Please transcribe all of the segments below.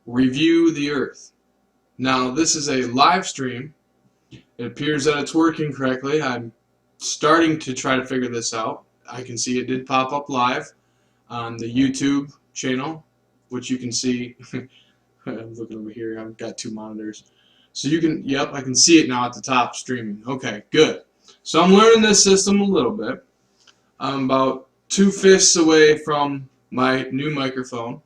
review the Earth. Now this is a live stream. It appears that it's working correctly. I'm starting to try to figure this out. I can see it did pop up live on the YouTube channel, which you can see. I'm looking over here. I've got two monitors. So you can, yep, I can see it now at the top streaming. Okay, good. So I'm learning this system a little bit. I'm about 2/5 away from my new microphone.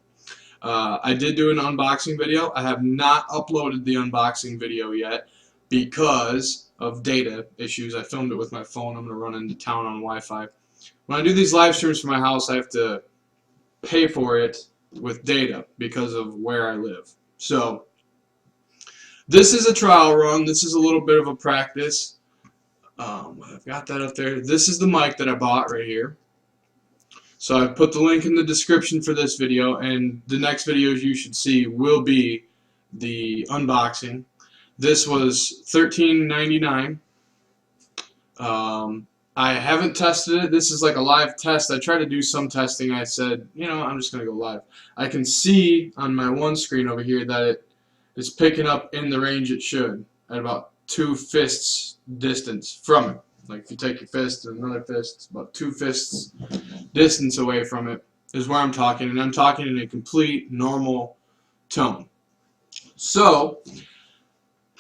I did do an unboxing video. I have not uploaded the unboxing video yet because of data issues. I filmed it with my phone. I'm going to run into town on Wi-Fi. When I do these live streams from my house, I have to pay for it with data because of where I live. So this is a trial run. This is a little bit of a practice. I've got that up there. This is the mic that I bought right here. So I put the link in the description for this video, and the next videos you should see will be the unboxing. This was $13.99. I haven't tested it. This is like a live test. I tried to do some testing. I said, you know, I'm just going to go live. I can see on my one screen over here that it is picking up in the range it should at about 2 fists distance from it. Like if you take your fist and another fist, it's about 2 fists distance away from it is where I'm talking, and I'm talking in a complete normal tone. So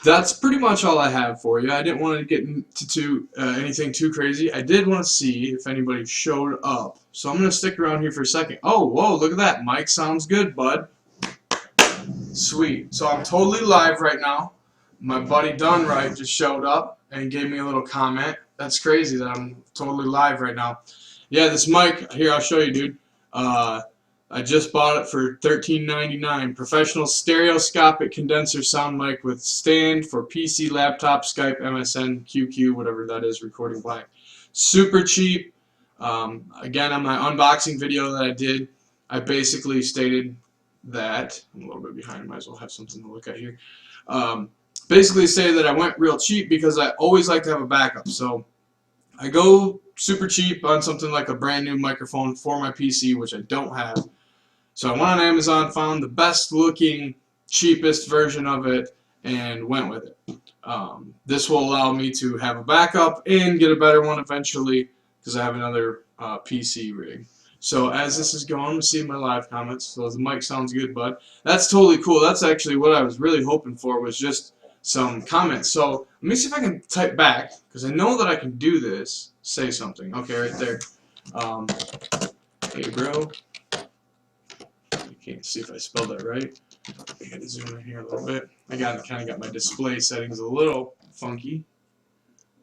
that's pretty much all I have for you. I didn't want to get into anything too crazy. I did want to see if anybody showed up. So I'm going to stick around here for a second. Oh, whoa, look at that. Mic sounds good, bud. Sweet. So I'm totally live right now. My buddy Dunright just showed up and gave me a little comment. That's crazy that I'm totally live right now. Yeah, this mic, here, I'll show you, dude. I just bought it for $13.99. Professional stereoscopic condenser sound mic with stand for PC, laptop, Skype, MSN, QQ, whatever that is, recording black. Super cheap. Again, on my unboxing video that I did, I basically stated that, I'm a little bit behind, might as well have something to look at here. Basically stated that I went real cheap because I always like to have a backup. So I go super cheap on something like a brand new microphone for my PC, which I don't have. So I went on Amazon, found the best looking, cheapest version of it, and went with it. This will allow me to have a backup and get a better one eventually because I have another PC rig. So as this is going, I'm seeing my live comments. So the mic sounds good, bud. That's totally cool. That's actually what I was really hoping for, was just some comments. So let me see if I can type back, because I know that I can do this. Say something. Okay, right there. Hey, bro. I can't see if I spelled that right. I gotta zoom in here a little bit. I kind of got my display settings a little funky,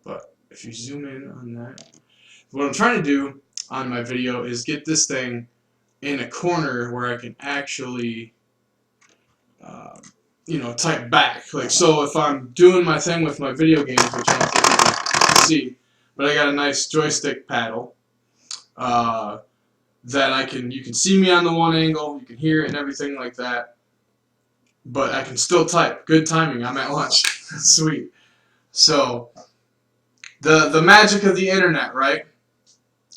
but if you zoom in on that, what I'm trying to do on my video is get this thing in a corner where I can actually you know, type back. Like, so if I'm doing my thing with my video games, which I don't think you can see, but I got a nice joystick paddle that you can see me on the one angle, you can hear it and everything like that, but I can still type. Good timing, I'm at lunch. Sweet. So the magic of the internet, right?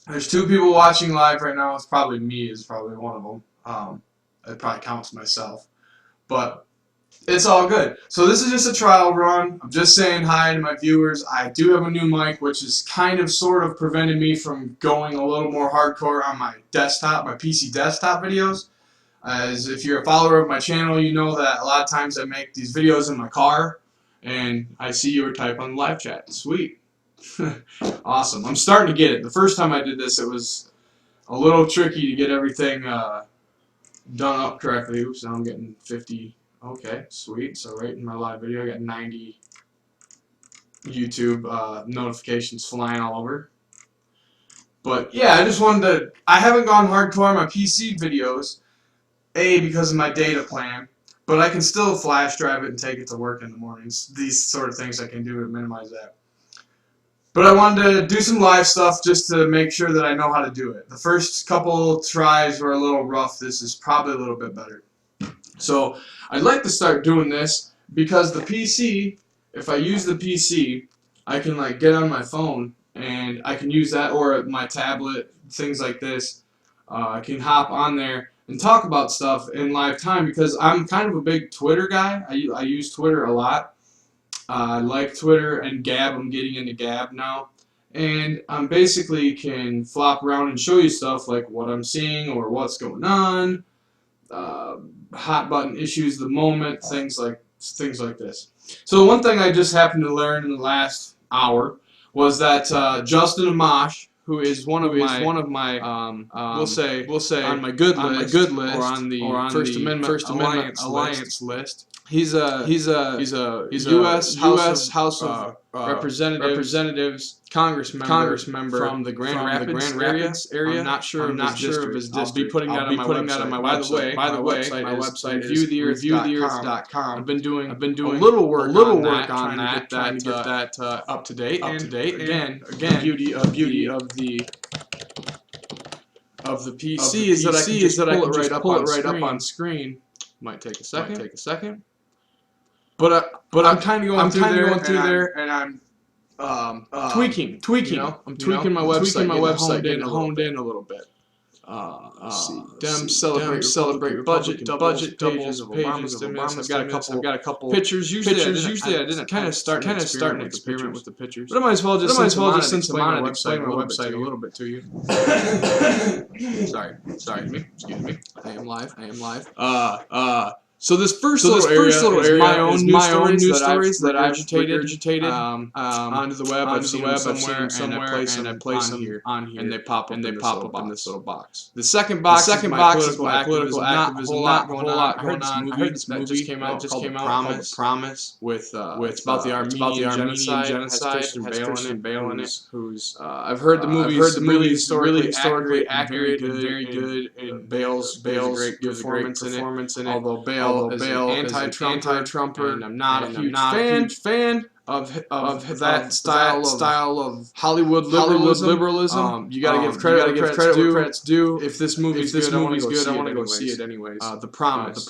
There's 2 people watching live right now. It's probably me, is probably one of them. It probably counts myself, but it's all good. So this is just a trial run. I'm just saying hi to my viewers. I do have a new mic, which is kind of sort of prevented me from going a little more hardcore on my desktop, my PC desktop videos. As if you're a follower of my channel, you know that a lot of times I make these videos in my car, and I see your type on the live chat. Sweet. Awesome. I'm starting to get it. The first time I did this, it was a little tricky to get everything done up correctly. Oops, now I'm getting 50. Okay, sweet. So right in my live video, I got 90 YouTube notifications flying all over. But yeah, I just wanted to, I haven't gone hardcore on my PC videos, A, because of my data plan, but I can still flash drive it and take it to work in the mornings. These sort of things I can do to minimize that. But I wanted to do some live stuff just to make sure that I know how to do it. The first couple tries were a little rough. This is probably a little bit better. So I'd like to start doing this because the PC, if I use the PC, I can like get on my phone and I can use that, or my tablet, things like this. I can hop on there and talk about stuff in live time, because I'm kind of a big Twitter guy. I use Twitter a lot. I like Twitter and Gab. I'm getting into Gab now. And I'm basically can flop around and show you stuff like what I'm seeing or what's going on, hot button issues of the moment, things like this. So one thing I just happened to learn in the last hour was that Justin Amash, who is one of my we'll say on my good list or on the First Amendment Alliance list. He's a U.S. House of Representatives Congress member from the Grand Rapids area. I'm not sure of his district. I'll be putting that on my website. By the way, my website is reviewtheearth.com. I've been doing a little work on that, trying to get that up to date. And again, the beauty of the PC is that I can just pull it right up on screen. Might take a second. But I'm kind of going through there, and I'm tweaking. You know? I'm tweaking my website, getting honed in a little bit. See, Dems celebrate budget pages of Obama stimulus. I've got a couple pictures. Usually I didn't kind of start an experiment with the pictures. But I might as well just since I'm on it, explain my website a little bit to you. Sorry, excuse me. I am live. So this first little area is my own news stories that I've regurgitated onto the web. I've seen them somewhere, and I place them on here, and they pop up in this little box. The second box is my political activism. Not a whole lot going on. I heard this movie that just came out called Promise with it's about the Armenian genocide. Has Christian Bale in it. Who's I've heard the movie is really historically accurate and very good. And Bale's gives a great performance in it. Although Bale is an anti-Trumper, and I'm not a huge fan of that style of Hollywood liberalism. You gotta give credit where credit's due. If this movie's good, I want to go see it anyways. The Promise.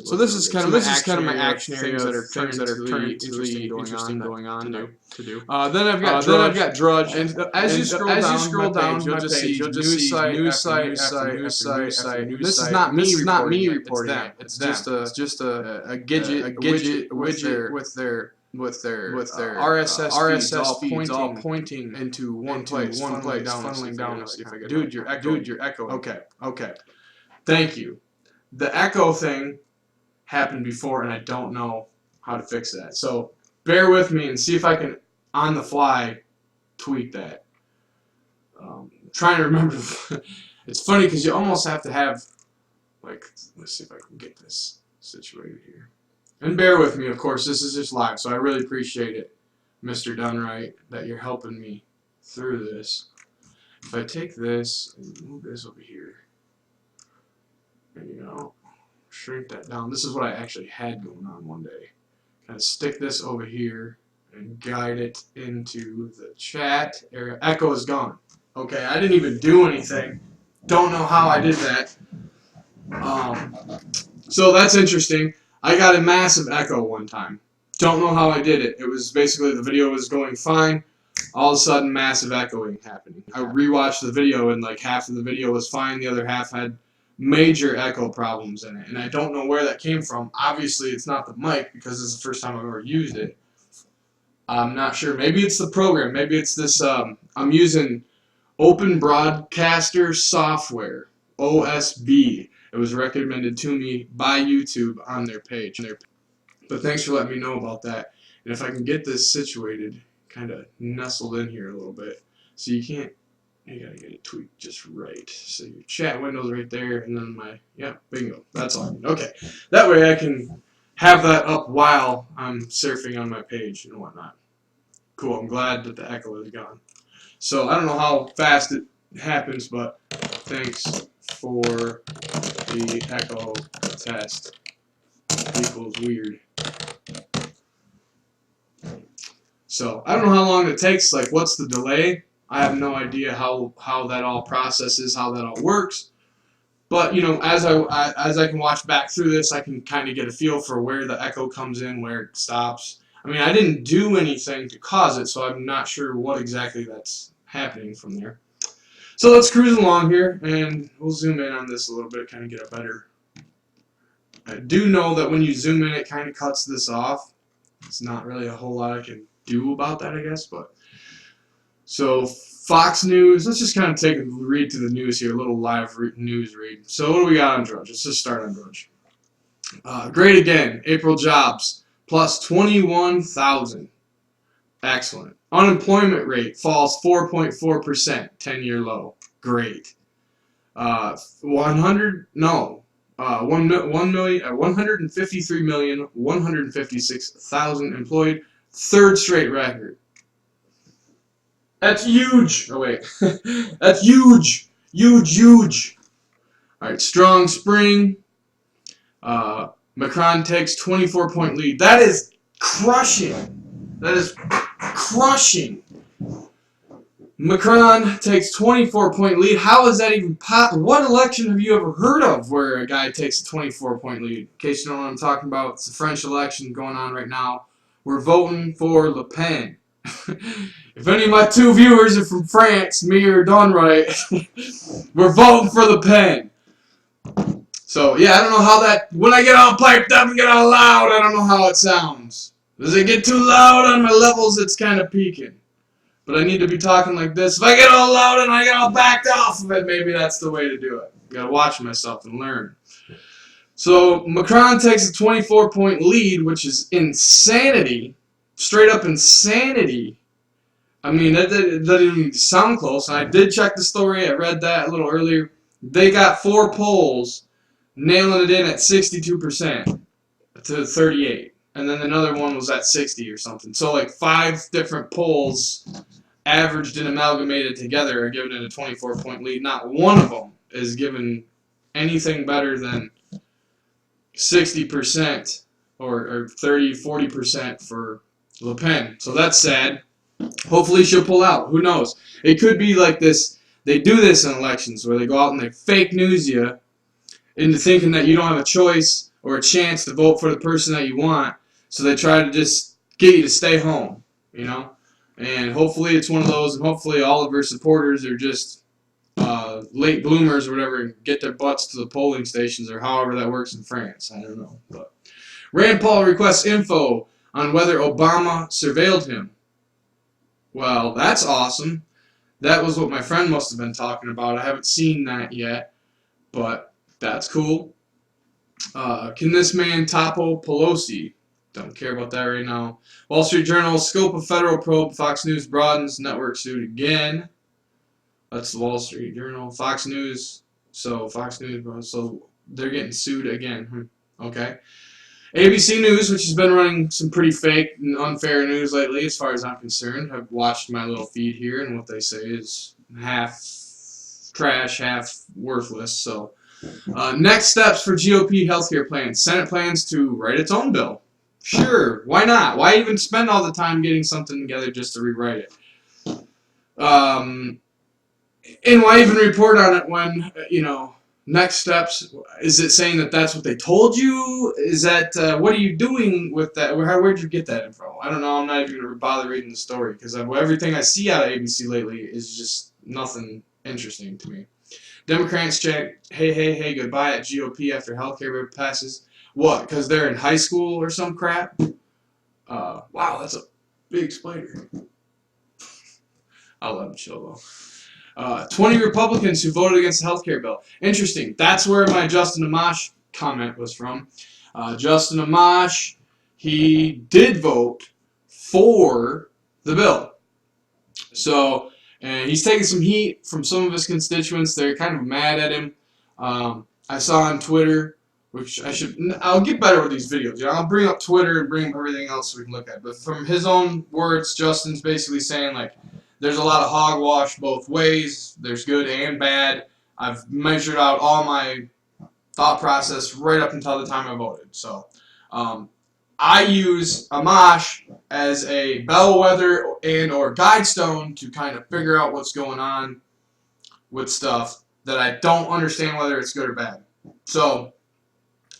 So this is kind of my action area. Things that are currently interesting going on to do. Then I've got Drudge, and as you scroll down, you'll just see news site. This is not me reporting it. It's just a widget with their RSS feeds all pointing into one place, funneling down. Let's see if I can. Dude, you're echoing. Okay. Thank you. The echo thing happened before, and I don't know how to fix that. So bear with me and see if I can, on the fly, tweak that. Trying to remember. It's funny because you almost have to have, like, let's see if I can get this situated here. And bear with me, of course, this is just live, so I really appreciate it, Mr. Dunright, that you're helping me through this. If I take this and move this over here, and, shrink that down. This is what I actually had going on one day. Kind of stick this over here and guide it into the chat area. Echo is gone. Okay, I didn't even do anything. Don't know how I did that. So that's interesting. I got a massive echo one time. Don't know how I did it. It was basically the video was going fine. All of a sudden, massive echoing happening. I rewatched the video, and like half of the video was fine. The other half had major echo problems in it. And I don't know where that came from. Obviously, it's not the mic because it's the first time I've ever used it. I'm not sure. Maybe it's the program. Maybe it's this. I'm using Open Broadcaster Software, OSB. It was recommended to me by YouTube on their page. But thanks for letting me know about that. And if I can get this situated, kind of nestled in here a little bit, so you gotta get it tweaked just right. So your chat window's right there, and then bingo. That's all I need. Okay. That way I can have that up while I'm surfing on my page and whatnot. Cool. I'm glad that the echo is gone. So I don't know how fast it happens, but thanks for the echo test equals weird. So I don't know how long it takes, like what's the delay? I have no idea how that all processes, how that all works. But as I can watch back through this, I can kind of get a feel for where the echo comes in, where it stops. I mean, I didn't do anything to cause it, so I'm not sure what exactly that's happening from there. So let's cruise along here, and we'll zoom in on this a little bit, kind of get a better. I do know that when you zoom in, it kind of cuts this off. It's not really a whole lot I can do about that, I guess. But so Fox News, let's just kind of take a read through the news here, a little live news read. So what do we got on Drudge? Let's just start on Drudge. Great again. April jobs plus 21,000. Excellent. Unemployment rate falls 4.4%, 10-year low. Great. 153,156,000 employed. Third straight record. That's huge. Oh wait, that's huge, huge. All right, strong spring. Macron takes 24-point lead. That is crushing. That is crushing. Macron takes 24-point lead. How is that even possible? What election have you ever heard of where a guy takes a 24-point lead? In case you don't know what I'm talking about, it's the French election going on right now. We're voting for Le Pen. If any of my 2 viewers are from France, me or Donright, we're voting for Le Pen. So, yeah, I don't know how that, when I get all piped up and get all loud, I don't know how it sounds. Does it get too loud on my levels? It's kind of peaking. But I need to be talking like this. If I get all loud and I get all backed off of it, maybe that's the way to do it. I gotta watch myself and learn. So, Macron takes a 24-point lead, which is insanity. Straight up insanity. I mean, that doesn't even sound close. And I did check the story. I read that a little earlier. They got 4 polls nailing it in at 62% to 38. And then another one was at 60 or something. So like 5 different polls averaged and amalgamated together are giving it a 24-point lead. Not one of them is given anything better than 60% or 30, 40% for Le Pen. So that's sad. Hopefully she'll pull out. Who knows? It could be like this. They do this in elections where they go out and they fake news you into thinking that you don't have a choice or a chance to vote for the person that you want. So they try to just get you to stay home, you know? And hopefully it's one of those, and hopefully all of her supporters are just late bloomers or whatever and get their butts to the polling stations or however that works in France. I don't know. But Rand Paul requests info on whether Obama surveilled him. Well, that's awesome. That was what my friend must have been talking about. I haven't seen that yet, but that's cool. Can this man topple Pelosi? Don't care about that right now. Wall Street Journal, scope of federal probe. Fox News broadens. Network sued again. That's the Wall Street Journal. Fox News. So Fox News. So they're getting sued again. Okay. ABC News, which has been running some pretty fake and unfair news lately, as far as I'm concerned. I've watched my little feed here, and what they say is half trash, half worthless. So, next steps for GOP healthcare plans. Senate plans to write its own bill. Sure, why not? Why even spend all the time getting something together just to rewrite it? And why even report on it when, you know, next steps, is it saying that that's what they told you? Is that, what are you doing with that? Where'd you get that info? I don't know. I'm not even going to bother reading the story because everything I see out of ABC lately is just nothing interesting to me. Democrats chant, hey, goodbye at GOP after healthcare bill passes. What, because they're in high school or some crap? Wow, that's a big explainer. I'll let them chill, though. 20 Republicans who voted against the healthcare bill. Interesting. That's where my Justin Amash comment was from. Justin Amash, he did vote for the bill. So, and he's taking some heat from some of his constituents. They're kind of mad at him. I saw on Twitter, which I'll get better with these videos. You know, I'll bring up Twitter and bring up everything else we can look at. But from his own words, Justin's basically saying, like, there's a lot of hogwash both ways. There's good and bad. I've measured out all my thought process right up until the time I voted. So I use Amash as a bellwether and or guide stone to kind of figure out what's going on with stuff that I don't understand whether it's good or bad. So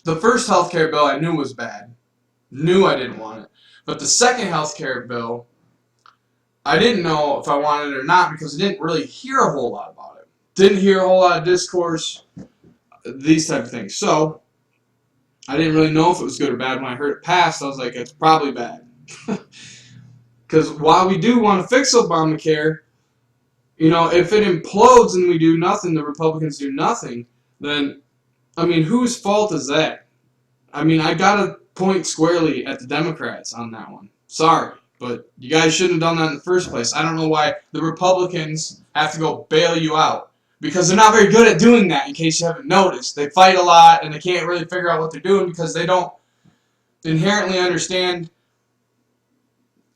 the first healthcare bill I knew was bad. Knew I didn't want it. But the second healthcare bill, I didn't know if I wanted it or not because I didn't really hear a whole lot about it. didn't hear a whole lot of discourse, these type of things. So I didn't really know if it was good or bad. When I heard it passed, I was like, it's probably bad. Because while we do want to fix Obamacare, you know, if it implodes and we do nothing, the Republicans do nothing, then, I mean, whose fault is that? I mean, I gotta point squarely at the Democrats on that one. Sorry, but you guys shouldn't have done that in the first place. I don't know why the Republicans have to go bail you out, because they're not very good at doing that, in case you haven't noticed. They fight a lot, and they can't really figure out what they're doing because they don't inherently understand.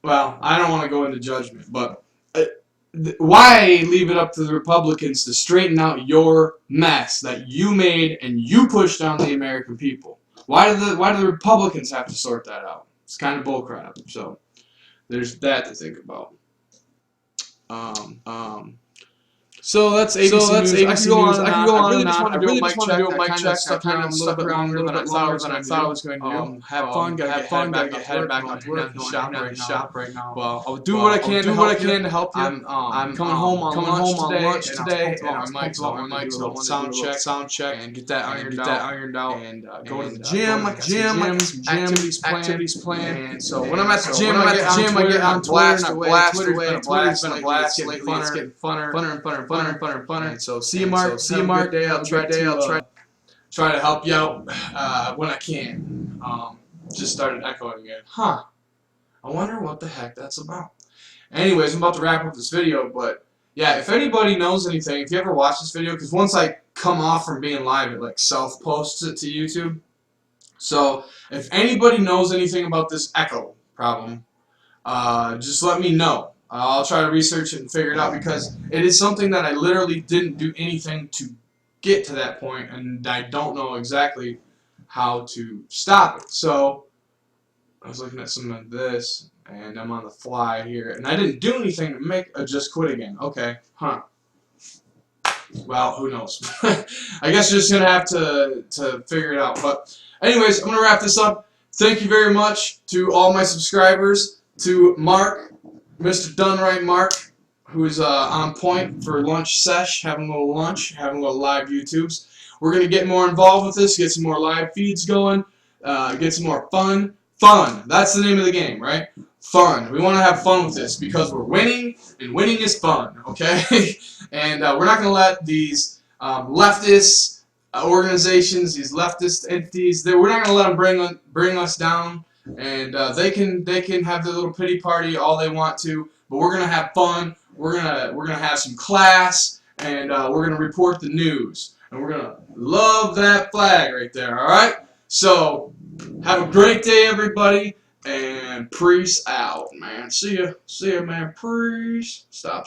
Well, I don't want to go into judgment, but why leave it up to the Republicans to straighten out your mess that you made and you pushed on the American people? Why do the Republicans have to sort that out? It's kind of bullcrap. So there's that to think about. So that's ABC News. I could go on and on. I really just want to do a mic check. Stuck around a little bit longer than I thought I was going to do. Have fun. Gotta get headed back on work. Shop right now. Well, I'll do what I can to help you. I'm coming home on lunch today, and I might do a sound check, and get that ironed out, and go to the gym. Activities planned. And so when I'm at the gym, I get on blast away. Twitter's been a blast lately. It's getting funner. And so see you, Mark. I'll try to help you out when I can. Just started echoing again. I wonder what the heck that's about. Anyways, I'm about to wrap up this video, but yeah, if anybody knows anything, if you ever watch this video, because once I come off from being live, it like self-posts it to YouTube. So if anybody knows anything about this echo problem, just let me know. I'll try to research it and figure it out, because it is something that I literally didn't do anything to get to that point, and I don't know exactly how to stop it. So I was looking at some of this, and I'm on the fly here, and I didn't do anything to make a just quit again. Okay, well, who knows? I guess you're just gonna have to figure it out. But anyways, I'm gonna wrap this up. Thank you very much to all my subscribers, to Mark, Mr. Dunright Mark, who's on point for lunch sesh, having a little lunch, having a little live YouTubes. We're going to get more involved with this, get some more live feeds going, get some more fun. Fun! That's the name of the game, right? Fun. We want to have fun with this because we're winning, and winning is fun, okay? And we're not going to let these leftist organizations, these leftist entities, we're not going to let them bring us down. And they can have their little pity party all they want to, but we're gonna have fun. We're gonna have some class, and we're gonna report the news, and we're gonna love that flag right there. All right. So have a great day, everybody, and peace out, man. See ya, man. Peace. Stop.